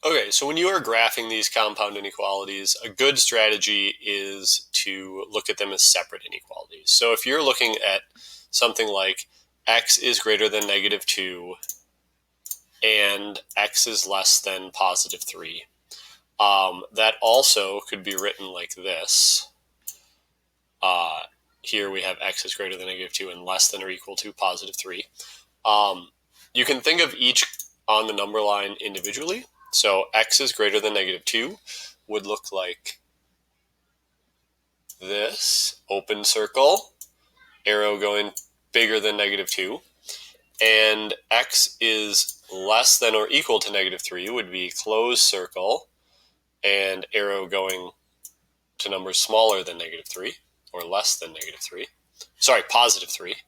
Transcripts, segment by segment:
Okay, so when you are graphing these compound inequalities, a good strategy is to look at them as separate inequalities. So if you're looking at something like x is greater than -2 and x is less than +3, that also could be written like this. Here we have x is greater than -2 and less than or equal to +3. You can think of each on the number line individually. So x is greater than -2 would look like this, open circle, arrow going bigger than -2. And x is less than or equal to -3 would be closed circle and arrow going to numbers smaller than -3 or less than -3. Sorry, +3.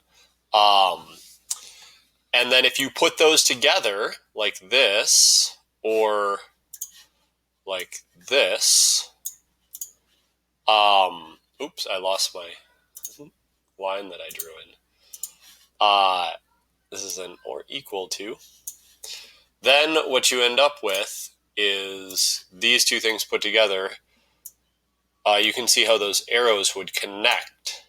And then if you put those together like this or like this, oops, I lost my line that I drew in. This is an or equal to. Then what you end up with is these two things put together. You can see how those arrows would connect.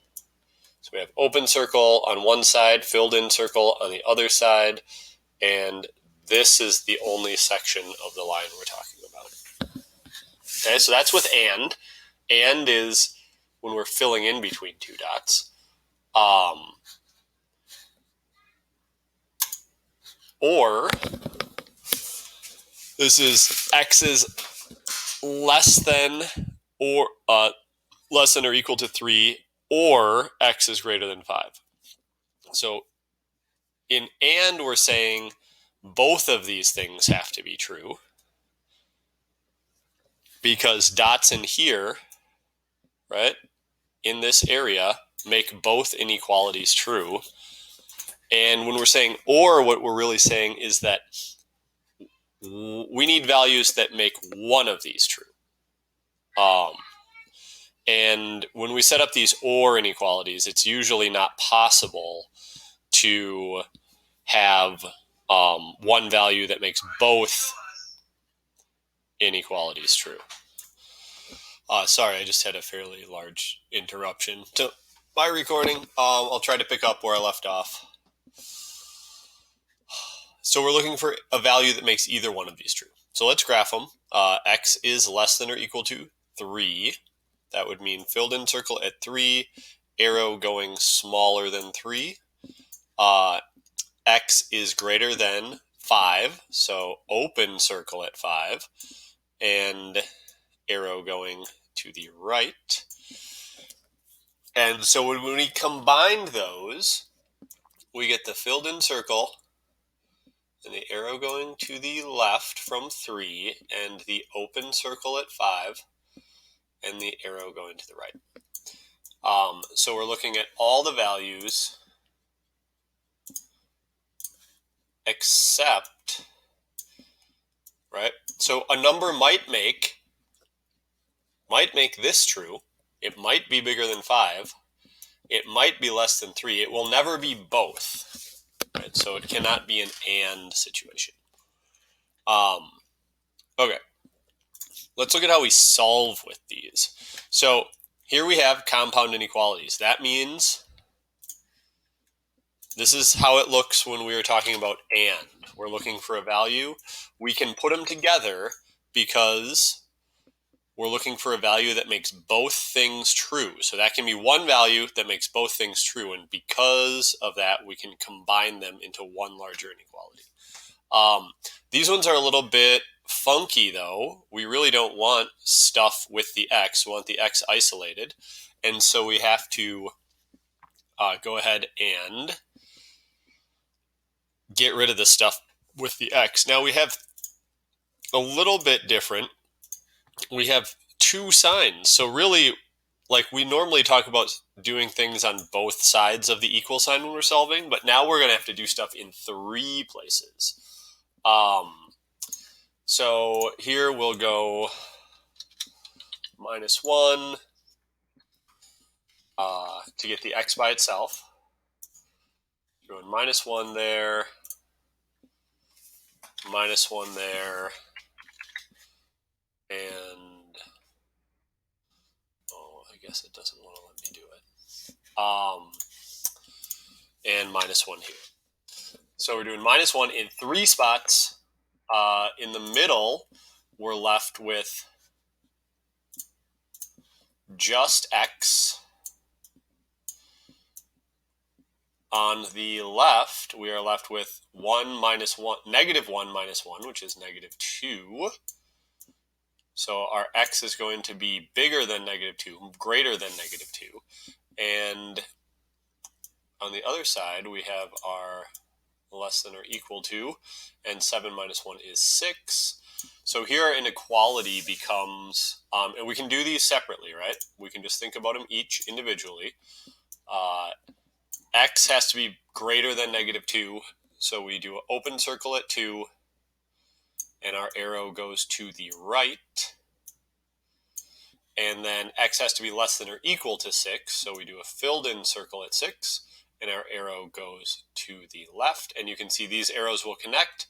So we have open circle on one side, filled in circle on the other side, and this is the only section of the line we're talking about. Okay, so that's with and. And is when we're filling in between two dots. Or this is x is less than or equal to 3, or x is greater than 5. So in and we're saying both of these things have to be true because dots in here, right, in this area make both inequalities true. And when we're saying or, what we're really saying is that we need values that make one of these true. And when we set up these or inequalities, it's usually not possible to have one value that makes both inequalities true. Sorry, I just had a fairly large interruption to my recording. I'll try to pick up where I left off. So we're looking for a value that makes either one of these true. So let's graph them. X is less than or equal to 3. That would mean filled in circle at 3, arrow going smaller than 3. X is greater than 5, so open circle at 5, and arrow going to the right. And so when we combined those, we get the filled in circle and the arrow going to the left from 3 and the open circle at 5 and the arrow going to the right. So we're looking at all the values except, right? So a number might make this true. It might be bigger than 5. It might be less than 3. It will never be both, right? So it cannot be an and situation. Okay, let's look at how we solve with these. So here we have compound inequalities. That means this is how it looks when we are talking about and. We're looking for a value. We can put them together because we're looking for a value that makes both things true. So that can be one value that makes both things true. And because of that, we can combine them into one larger inequality. These ones are a little bit funky, though. We really don't want stuff with the x. We want the x isolated. And so we have to go ahead and get rid of the stuff with the x. Now we have a little bit different. We have two signs. So really, like we normally talk about doing things on both sides of the equal sign when we're solving, but now we're going to have to do stuff in 3 places. So here we'll go -1 to get the x by itself. Going -1 there, -1 there, and I guess it doesn't want to let me do it. And -1 here. So we're doing -1 in 3 spots. In the middle, we're left with just x. On the left, we are left with -1 minus 1, which is -2. So our x is going to be bigger than -2, greater than -2. And on the other side, we have our less than or equal to, and 7 minus 1 is 6. So here our inequality becomes, and we can do these separately, right? We can just think about them each individually. X has to be greater than -2, so we do an open circle at 2, and our arrow goes to the right. And then x has to be less than or equal to 6, so we do a filled-in circle at 6, and our arrow goes to the left. And you can see these arrows will connect,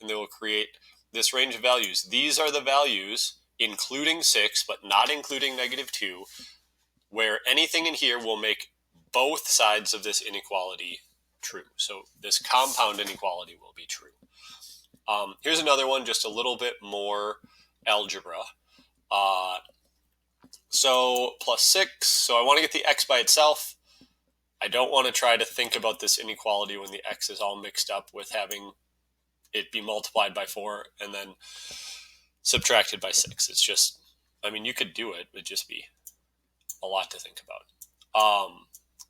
and they will create this range of values. These are the values, including 6, but not including -2, where anything in here will make both sides of this inequality true. So this compound inequality will be true. Here's another one, just a little bit more algebra. So +6, so I want to get the x by itself. I don't want to try to think about this inequality when the x is all mixed up with having it be multiplied by 4 and then subtracted by 6. It's just, I mean, you could do it, it'd just be a lot to think about.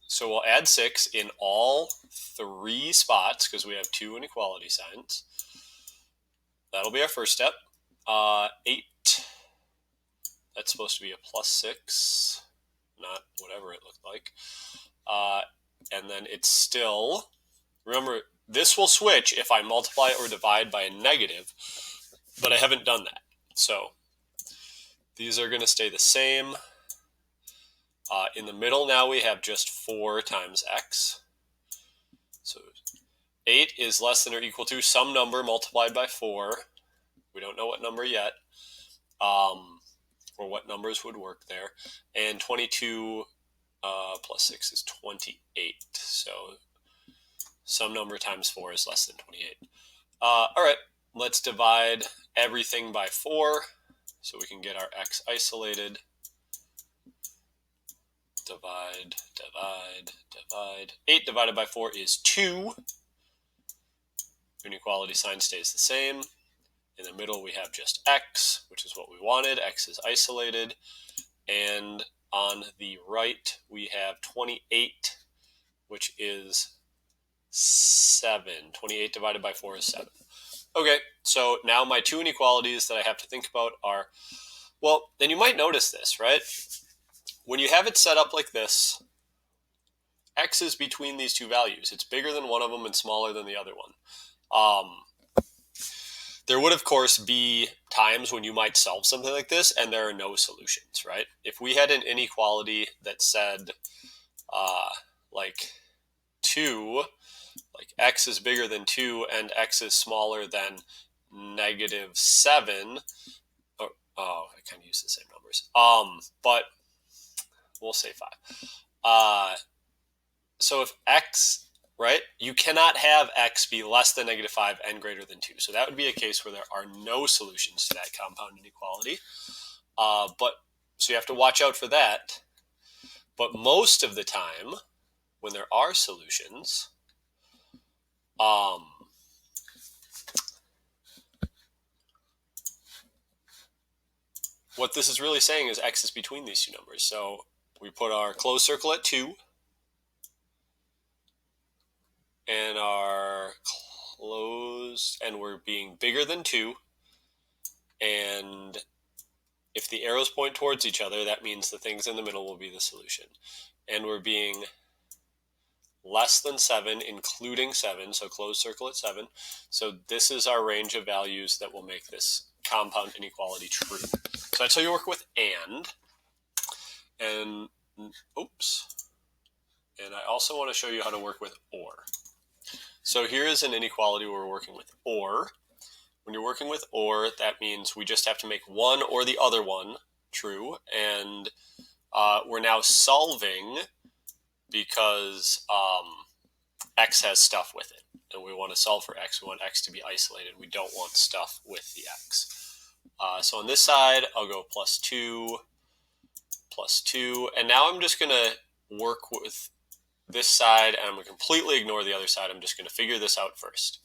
So we'll add 6 in all 3 spots because we have 2 inequality signs. That'll be our first step. 8, that's supposed to be a +6, not whatever it looked like. And then it's still, remember, this will switch if I multiply or divide by a negative, but I haven't done that. So these are going to stay the same. In the middle now we have just 4 times x. So 8 is less than or equal to some number multiplied by 4. We don't know what number yet, or what numbers would work there. And 22 plus 6 is 28. So some number times 4 is less than 28. All right, let's divide everything by 4 so we can get our x isolated. Divide, divide, divide. 8 divided by 4 is 2. Inequality sign stays the same. In the middle we have just x, which is what we wanted. X is isolated. And on the right we have 28, which is 7. 28 divided by 4 is 7. Okay, so now my 2 inequalities that I have to think about are, well, then you might notice this, right? When you have it set up like this, x is between these 2 values. It's bigger than one of them and smaller than the other one. There would, of course, be times when you might solve something like this and there are no solutions, right? If we had an inequality that said, like 2, like x is bigger than 2 and x is smaller than -7, or, I kind of use the same numbers, but we'll say 5. So if x, right, you cannot have x be less than -5 and greater than 2. So that would be a case where there are no solutions to that compound inequality. So you have to watch out for that. But most of the time, when there are solutions, what this is really saying is x is between these 2 numbers. So we put our closed circle at 2, and our closed, and we're being bigger than 2, and if the arrows point towards each other, that means the things in the middle will be the solution. And we're being less than 7, including 7, so closed circle at 7. So this is our range of values that will make this compound inequality true. So that's how you work with and oops. And I also want to show you how to work with or. So here is an inequality where we're working with or. When you're working with or, that means we just have to make one or the other one true. And we're now solving because x has stuff with it. And we want to solve for x. We want x to be isolated. We don't want stuff with the x. So on this side, I'll go plus 2, and now I'm just going to work with this side, and I'm going to completely ignore the other side. I'm just going to figure this out first.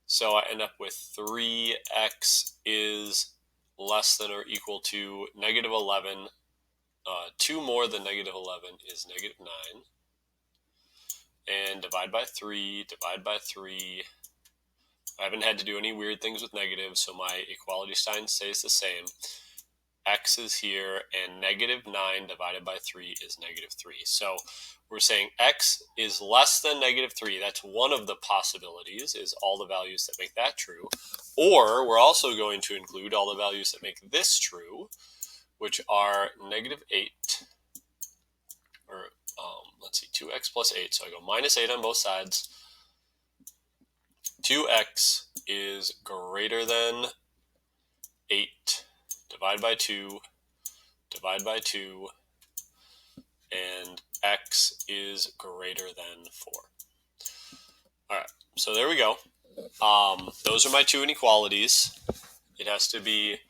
So I end up with 3x is less than or equal to negative 11. 2 more than negative 11 is negative 9. And divide by 3, divide by 3. I haven't had to do any weird things with negatives, so my equality sign stays the same. X is here, and negative 9 divided by 3 is negative 3. So we're saying x is less than negative 3. That's one of the possibilities, is all the values that make that true. Or we're also going to include all the values that make this true, which are negative 8, or let's see, 2x plus 8. So I go minus 8 on both sides. 2x is greater than 8. Divide by 2, divide by 2, and x is greater than 4. All right, so there we go. Those are my two inequalities. It has to be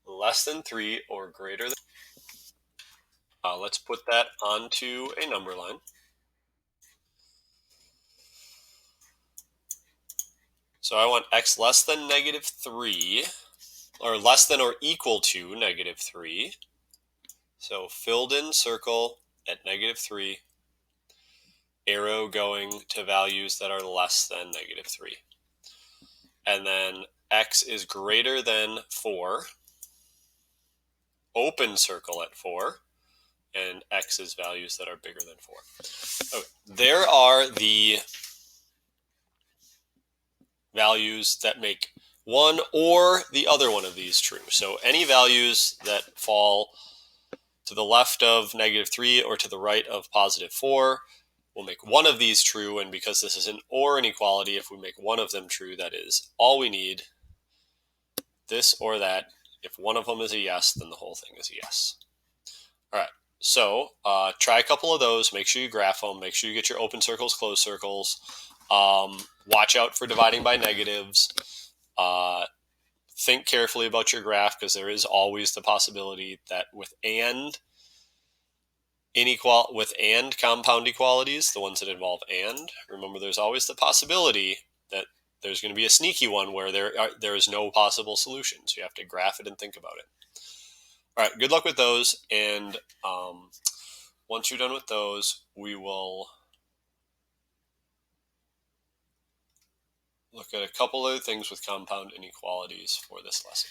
less than 3 or greater than. Let's put that onto a number line. So I want x less than negative 3, or less than or equal to negative 3. So filled in circle at negative 3, arrow going to values that are less than negative 3. And then x is greater than 4, open circle at 4, and x is values that are bigger than 4. Okay. There are the values that make one or the other one of these true. So any values that fall to the left of negative 3 or to the right of positive 4 will make one of these true. And because this is an or inequality, if we make one of them true, that is all we need, this or that. If one of them is a yes, then the whole thing is a yes. All right. So try a couple of those. Make sure you graph them. Make sure you get your open circles, closed circles. Watch out for dividing by negatives. Think carefully about your graph, because there is always the possibility that with and compound equalities, the ones that involve and, remember there's always the possibility that there's going to be a sneaky one where there is no possible solution. So you have to graph it and think about it. All right, good luck with those. And once you're done with those, we will look at a couple other things with compound inequalities for this lesson.